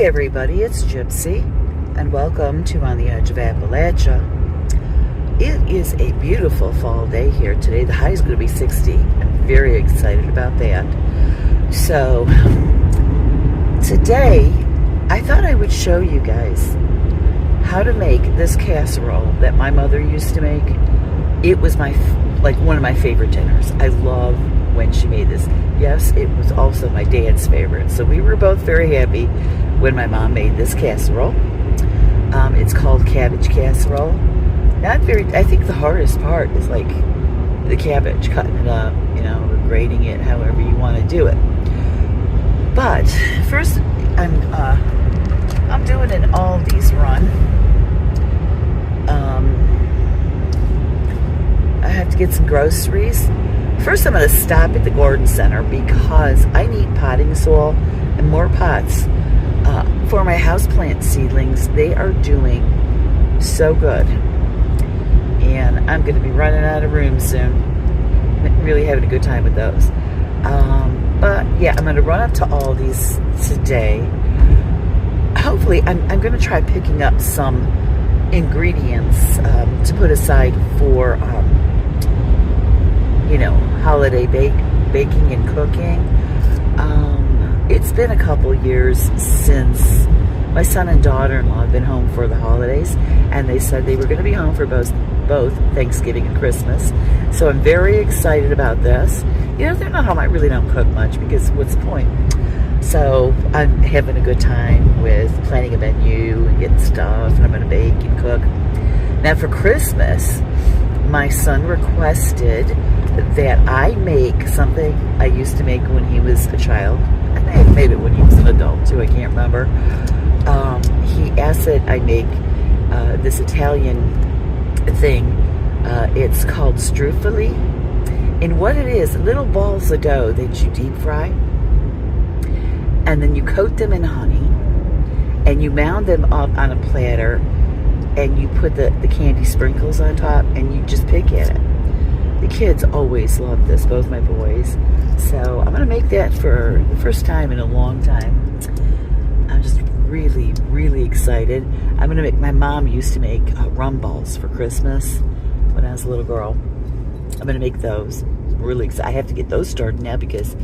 everybody, it's Gypsy, and welcome to On the Edge of Appalachia. It is a beautiful fall day here today. The high is going to be 60. I'm very excited about that. So, today, I thought I would show you guys how to make this casserole that my mother used to make. It was one of my favorite dinners. I love when she made this. Yes, it was also my dad's favorite. So we were both very happy when my mom made this casserole. It's called Cabbage Casserole. I think the hardest part is like the cabbage, cutting it up, or grating it, however you want to do it. But first, I'm doing an Aldi's run. I have to get some groceries. First, I'm going to stop at the garden center because I need potting soil and more pots for my houseplant seedlings. They are doing so good, and I'm going to be running out of room soon. I'm really having a good time with those. But yeah, I'm going to run up to Aldi's today. Hopefully, I'm going to try picking up some ingredients to put aside for holiday baking and cooking. It's been a couple years since my son and daughter-in-law have been home for the holidays, and they said they were going to be home for both Thanksgiving and Christmas. So I'm very excited about this. They're not home. I really don't cook much because what's the point? So I'm having a good time with planning a menu and getting stuff, and I'm going to bake and cook. Now for Christmas, my son requested that I make something I used to make when he was a child. I may have made it when he was an adult too, I can't remember. He asked that I make this Italian thing. It's called struffoli. And what it is, little balls of dough that you deep fry. And then you coat them in honey. And you mound them up on a platter. And you put the candy sprinkles on top. And you just pick at it. The kids always love this, both my boys. So I'm going to make that for the first time in a long time. I'm just really, really excited. I'm going to make, my mom used to make rum balls for Christmas when I was a little girl. I'm going to make those. Really excited. I have to get those started now because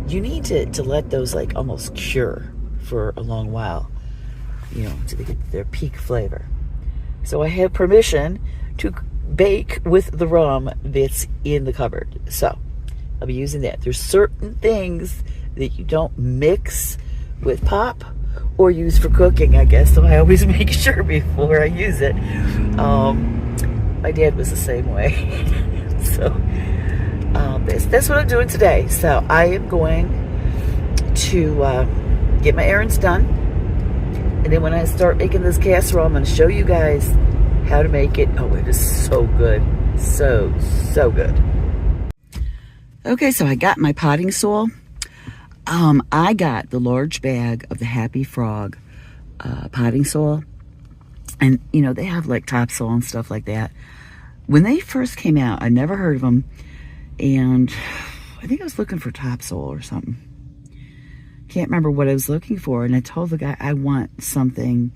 you need to let those like almost cure for a long while, to get their peak flavor. So I have permission to bake with the rum that's in the cupboard. So I'll be using that. There's certain things that you don't mix with pop or use for cooking, I guess. So I always make sure before I use it. My dad was the same way. So that's what I'm doing today. So I am going to get my errands done. And then when I start making this casserole, I'm going to show you guys how to make it. Oh, it is so good. So good. Okay, so I got my potting soil. I got the large bag of the Happy Frog potting soil. And, they have like topsoil and stuff like that. When they first came out, I never heard of them. And I think I was looking for topsoil or something. Can't remember what I was looking for. And I told the guy I want something,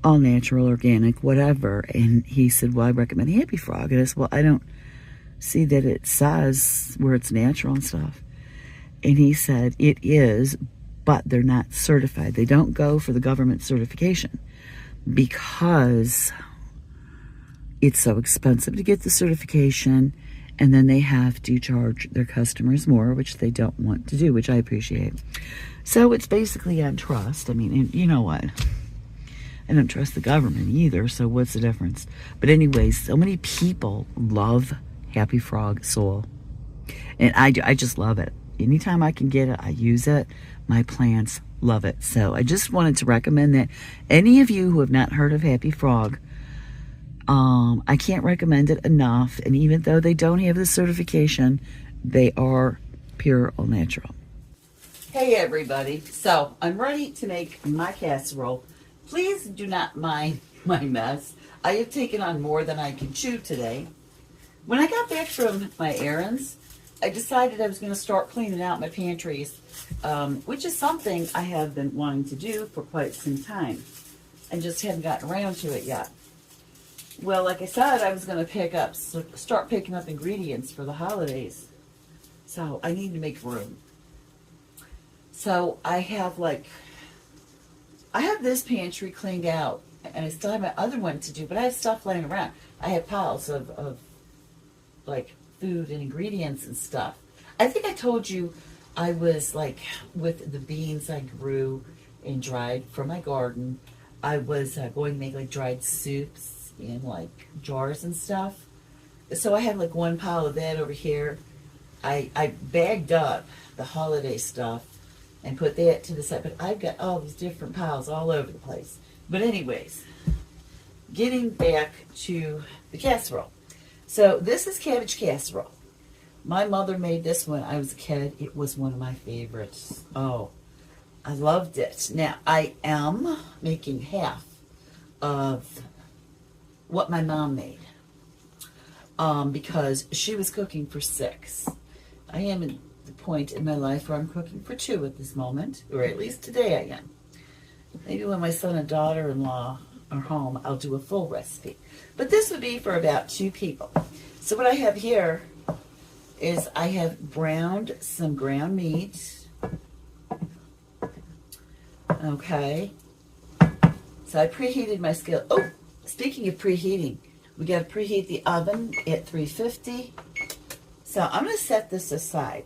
all natural, organic, whatever. And he said, well, I recommend Happy Frog. And I said, well, I don't see that it says where it's natural and stuff. And he said, it is, but they're not certified. They don't go for the government certification because it's so expensive to get the certification. And then they have to charge their customers more, which they don't want to do, which I appreciate. So it's basically on trust. I mean, and you know what? I don't trust the government either, so what's the difference? But anyways, so many people love Happy Frog soil. And I do. I just love it. Anytime I can get it, I use it. My plants love it. So I just wanted to recommend that any of you who have not heard of Happy Frog, I can't recommend it enough. And even though they don't have the certification, they are pure all natural. Hey everybody. So I'm ready to make my casserole. Please do not mind my mess. I have taken on more than I can chew today. When I got back from my errands, I decided I was going to start cleaning out my pantries, which is something I have been wanting to do for quite some time. I just haven't gotten around to it yet. Well, like I said, I was going to start picking up ingredients for the holidays. So I need to make room. So I have this pantry cleaned out, and I still have my other one to do, but I have stuff laying around. I have piles of like food and ingredients and stuff. I think I told you I was like, with the beans I grew and dried from my garden, I was going to make like dried soups in like jars and stuff. So I have like one pile of that over here. I bagged up the holiday stuff and put that to the side, but I've got all these different piles all over the place. But anyways, getting back to the casserole. So this is cabbage casserole. My mother made this when I was a kid. It was one of my favorites. Oh, I loved it. Now, I am making half of what my mom made because she was cooking for 6. I am at the point in my life where I'm cooking for 2 at this moment, or at least today I am. Maybe when my son and daughter-in-law are home, I'll do a full recipe. But this would be for about 2 people. So what I have here is I have browned some ground meat. Okay. So I preheated my skillet. Oh, speaking of preheating, we got to preheat the oven at 350. So I'm going to set this aside.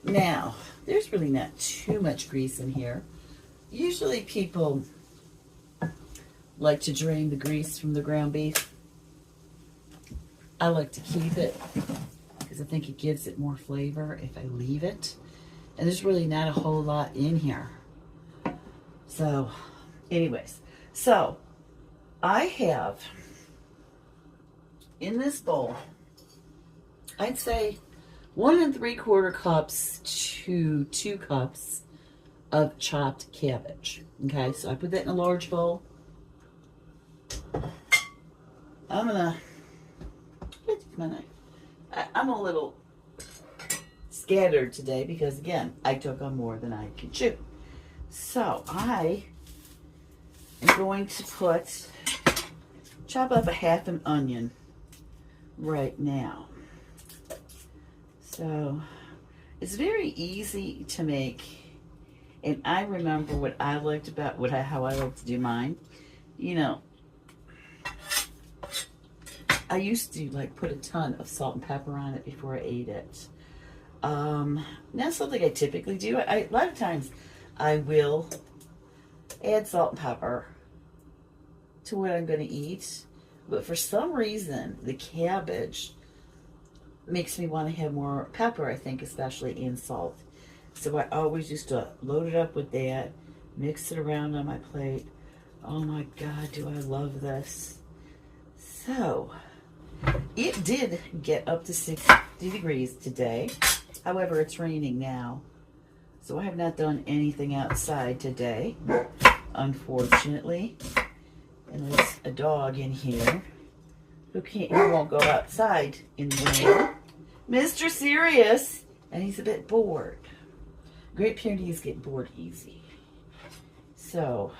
Now, there's really not too much grease in here. Usually people like to drain the grease from the ground beef. I like to keep it because I think it gives it more flavor if I leave it. And there's really not a whole lot in here. So, anyways. So, I have in this bowl, I'd say 1 3/4 cups to 2 cups of chopped cabbage. Okay, so I put that in a large bowl. I'm gonna, where's my knife? I'm a little scattered today because, again, I took on more than I could chew. So I am going to chop up a half an onion right now. So it's very easy to make, and I remember what I liked about how I like to do mine. You know, I used to like put a ton of salt and pepper on it before I ate it. Not something I typically do. A lot of times I will add salt and pepper to what I'm going to eat, but for some reason the cabbage makes me want to have more pepper, I think, especially in salt. So I always used to load it up with that, mix it around on my plate. Oh my God, do I love this. So it did get up to 60 degrees today. However, it's raining now. So I have not done anything outside today, unfortunately. And there's a dog in here who won't go outside in the rain. Mr. Serious, and he's a bit bored. Great Pyrenees get bored easy. So,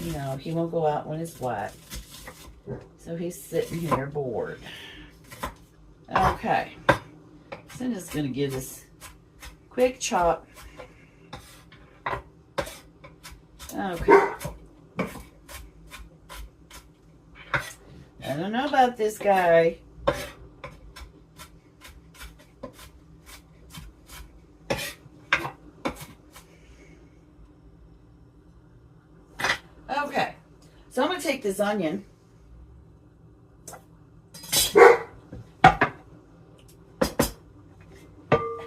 you know, he won't go out when it's wet. So he's sitting here bored. Okay. So I'm just going to give this quick chop. Okay. I don't know about this guy. Okay. So I'm going to take this onion.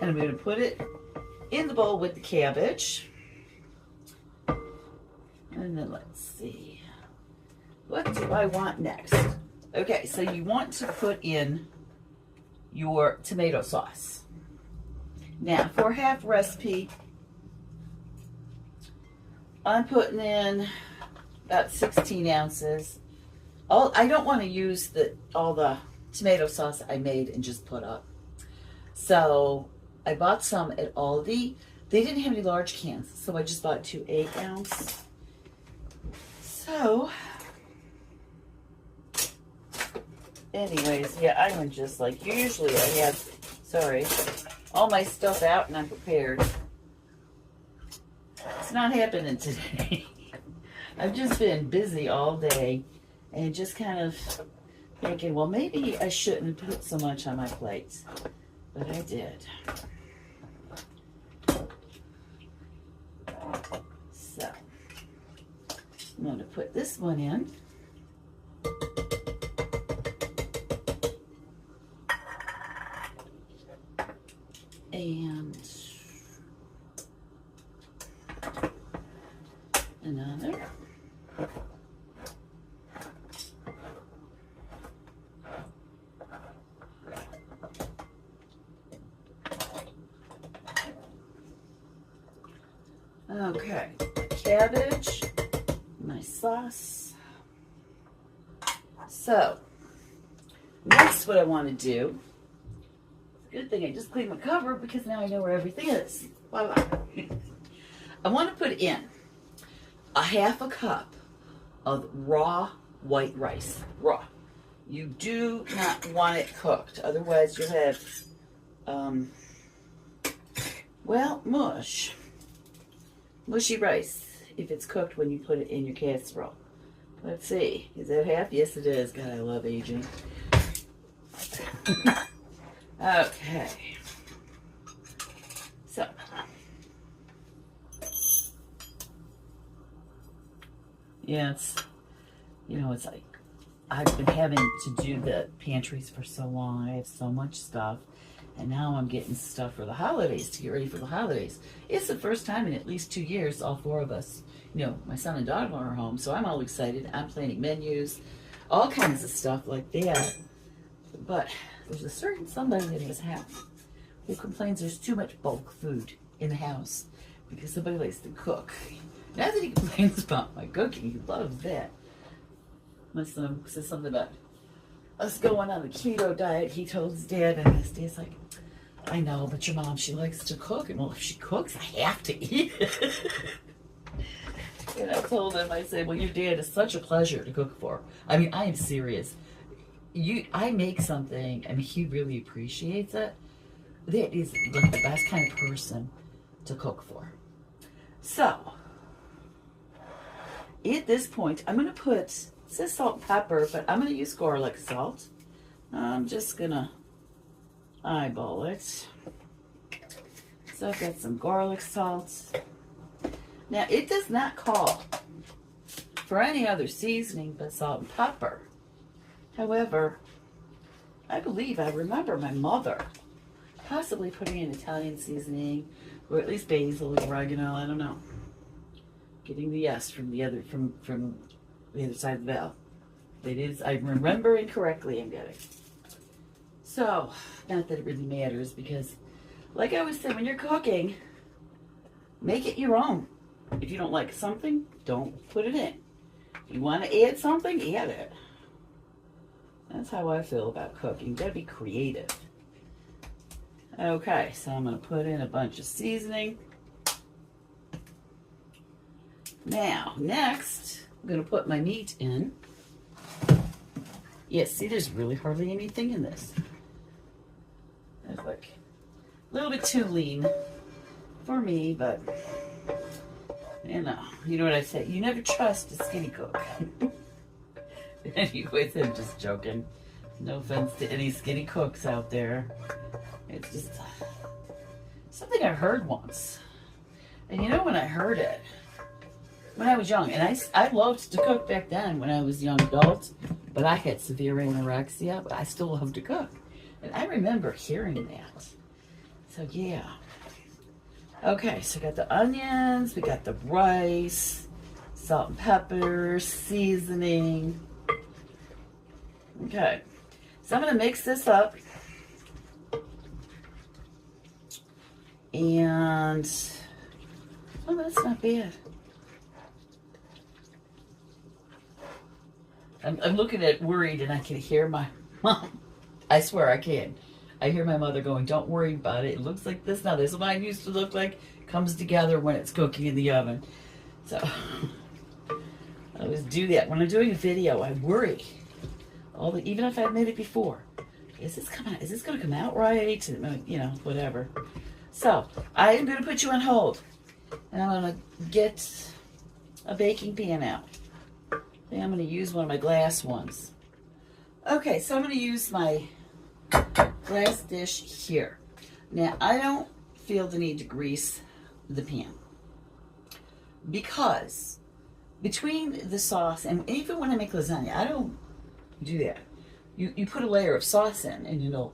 And I'm going to put it in the bowl with the cabbage. And then let's see. What do I want next? Okay, so you want to put in your tomato sauce. Now, for half recipe, I'm putting in about 16 ounces. I don't want to use all the tomato sauce I made and just put up. So I bought some at Aldi. They didn't have any large cans, so I just bought 2 8-ounce. So, anyways, yeah, I'm just like, usually I have, sorry, all my stuff out and I'm prepared. It's not happening today. I've just been busy all day and just kind of thinking, well, maybe I shouldn't put so much on my plate, but I did. So, I'm going to put this one in. And another. Okay, cabbage, my sauce. So, next what I want to do, good thing I just cleaned my cover because now I know where everything is. Voila. I want to put in a 1/2 cup of raw white rice. Raw. You do not want it cooked, otherwise you'll have, well, mushy rice if it's cooked when you put it in your casserole. Let's see, is that half? Yes, it is. God, I love aging. Okay. So, yeah, it's, you know, it's like, I've been having to do the pantries for so long. I have so much stuff. And now I'm getting stuff for the holidays, to get ready for the holidays. It's the first time in at least 2 years, all 4 of us, you know, my son and daughter are home, so I'm all excited. I'm planning menus, all kinds of stuff like that. But there's a certain somebody in his house who complains there's too much bulk food in the house because somebody likes to cook. Not that he complains about my cooking, he loves that. My son says something about us going on the keto diet. He told his dad, and his dad's like, I know, but your mom, she likes to cook. And well, if she cooks, I have to eat it. And I told him, I said, well, your dad is such a pleasure to cook for. I mean, I am serious. I make something, I mean, he really appreciates it. That is like the best kind of person to cook for. So, at this point, I'm going to put, it says salt and pepper, but I'm going to use garlic salt. I'm just going to eyeball it. So I've got some garlic salt. Now, it does not call for any other seasoning but salt and pepper. However, I believe I remember my mother possibly putting in Italian seasoning, or at least basil and oregano, I don't know. Getting the yes from the other from the other side of the veil. It is, I'm remembering correctly, I'm getting. So, not that it really matters, because like I was saying, when you're cooking, make it your own. If you don't like something, don't put it in. If you want to add something, add it. That's how I feel about cooking. You gotta be creative. Okay, so I'm gonna put in a bunch of seasoning. Now, next, I'm gonna put my meat in. Yeah, see, there's really hardly anything in this. It's like a little bit too lean for me, but you know what I say. You never trust a skinny cook. Anyways, I'm just joking. No offense to any skinny cooks out there. It's just something I heard once. And you know when I heard it? When I was young. And I loved to cook back then when I was a young adult. But I had severe anorexia. But I still loved to cook. And I remember hearing that. So yeah. Okay, so we got the onions. We got the rice. Salt and pepper. Seasoning. Okay, so I'm going to mix this up, and, oh, that's not bad. I'm looking at worried, and I can hear my mom. I swear I can. I hear my mother going, don't worry about it. It looks like this now. This is what mine used to look like. Comes together when it's cooking in the oven. So I always do that. When I'm doing a video, I worry. Even if I've made it before. Is this going to come out right? You know, whatever. So I am going to put you on hold. And I'm going to get a baking pan out. I think I'm going to use one of my glass ones. Okay, so I'm going to use my glass dish here. Now, I don't feel the need to grease the pan because between the sauce and even when I make lasagna, I don't do that. You put a layer of sauce in and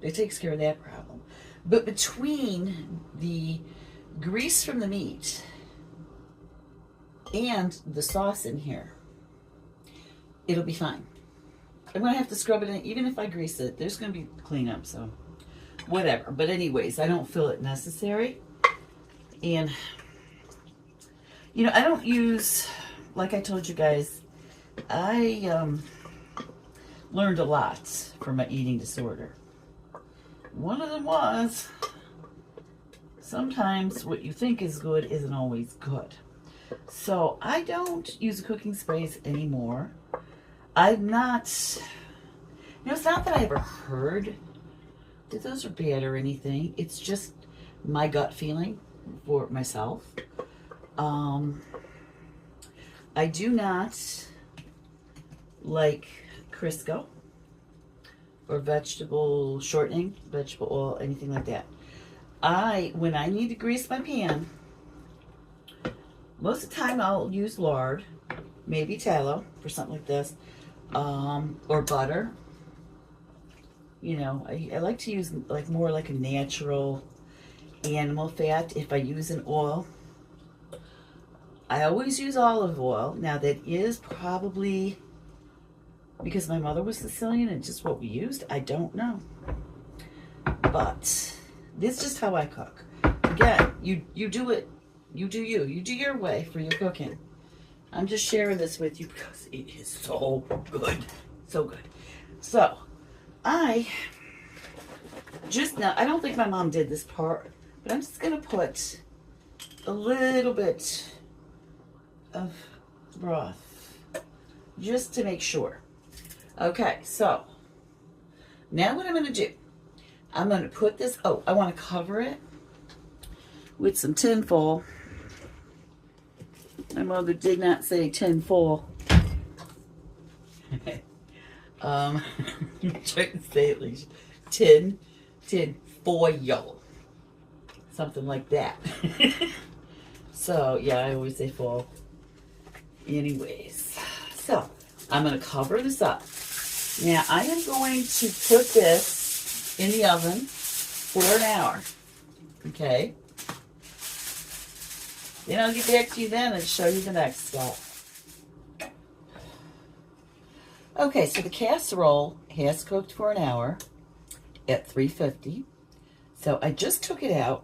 it takes care of that problem. But between the grease from the meat and the sauce in here, it'll be fine. I'm going to have to scrub it in. Even if I grease it, there's going to be cleanup, so whatever. But anyways, I don't feel it necessary. And, I don't use, like I told you guys, I learned a lot from my eating disorder. One of them was, sometimes what you think is good isn't always good. So I don't use cooking sprays anymore. I'm not, it's not that I ever heard that those are bad or anything. It's just my gut feeling for myself. I do not like Crisco or vegetable shortening, vegetable oil, anything like that. When I need to grease my pan, most of the time I'll use lard, maybe tallow for something like this. Or butter. I like to use more like a natural animal fat. If I use an oil, I always use olive oil. Now that is probably because my mother was Sicilian and just what we used. I don't know. But this is just how I cook. Again, you do it. You do you. You do your way for your cooking. I'm just sharing this with you because it is so good. So good. So, I don't think my mom did this part, but I'm just going to put a little bit of broth just to make sure. Okay, so now what I'm going to do, I'm going to put this, I want to cover it with some tin foil. My mother did not say tin foil. I'm trying to say at least tin foil. Something like that. So, yeah, I always say foil. Anyways, so I'm going to cover this up. Now, I am going to put this in the oven for an hour. Okay? Then I'll get back to you then and show you the next step. Okay, so the casserole has cooked for an hour at 350. So I just took it out.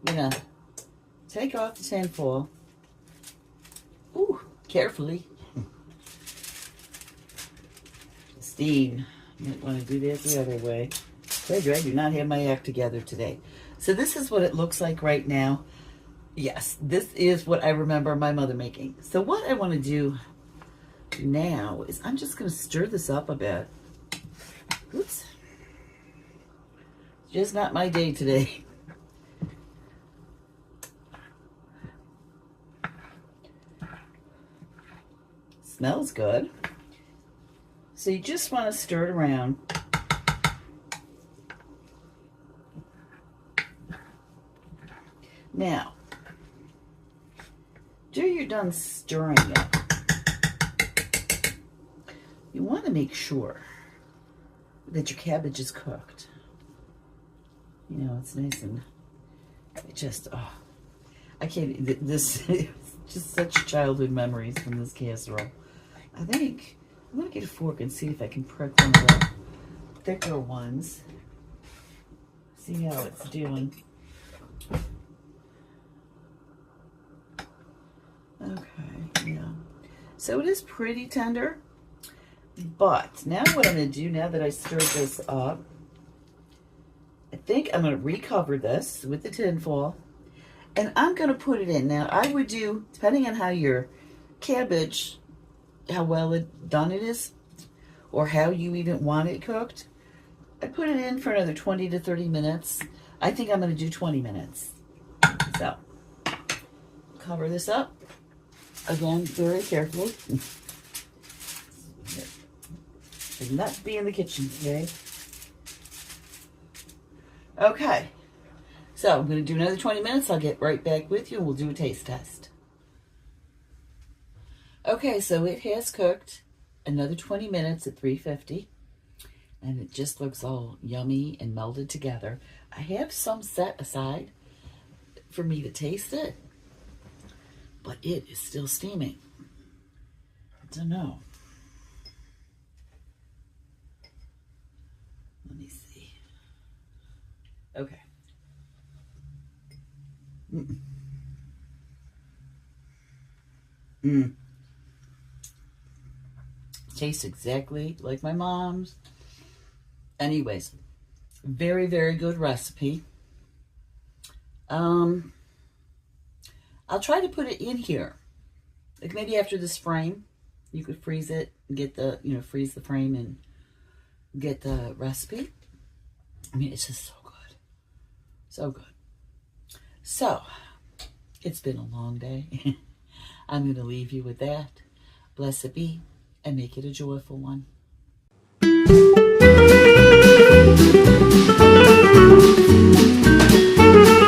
I'm going to take off the tin foil. Ooh, carefully. Steam. You might want to do that the other way. I do not have my act together today. So this is what it looks like right now. Yes, this is what I remember my mother making. So what I want to do now is I'm just going to stir this up a bit. Oops. It's just not my day today. Smells good. So you just want to stir it around. Now, after you're done stirring it, you want to make sure that your cabbage is cooked. It's nice and it just, I can't, this is just such childhood memories from this casserole. I think I'm going to get a fork and see if I can prick one of the thicker ones. See how it's doing. Okay, yeah. So it is pretty tender. But now what I'm going to do, now that I stirred this up, I think I'm going to recover this with the tin foil, and I'm going to put it in. Now, I would do, depending on how your cabbage, how well done it is, or how you even want it cooked, I put it in for another 20 to 30 minutes. I think I'm going to do 20 minutes. So, cover this up. Again, very carefully. Should not be in the kitchen today. Okay. So, I'm going to do another 20 minutes. I'll get right back with you and we'll do a taste test. Okay, so it has cooked another 20 minutes at 350. And it just looks all yummy and melded together. I have some set aside for me to taste it, but it is still steaming. I don't know. Let me see. Okay. Tastes exactly like my mom's. Anyways, very, very good recipe. I'll try to put it in here. Like maybe after this frame, you could freeze it and get the, freeze the frame and get the recipe. I mean, it's just so good. So good. So, it's been a long day. I'm going to leave you with that. Blessed be and make it a joyful one.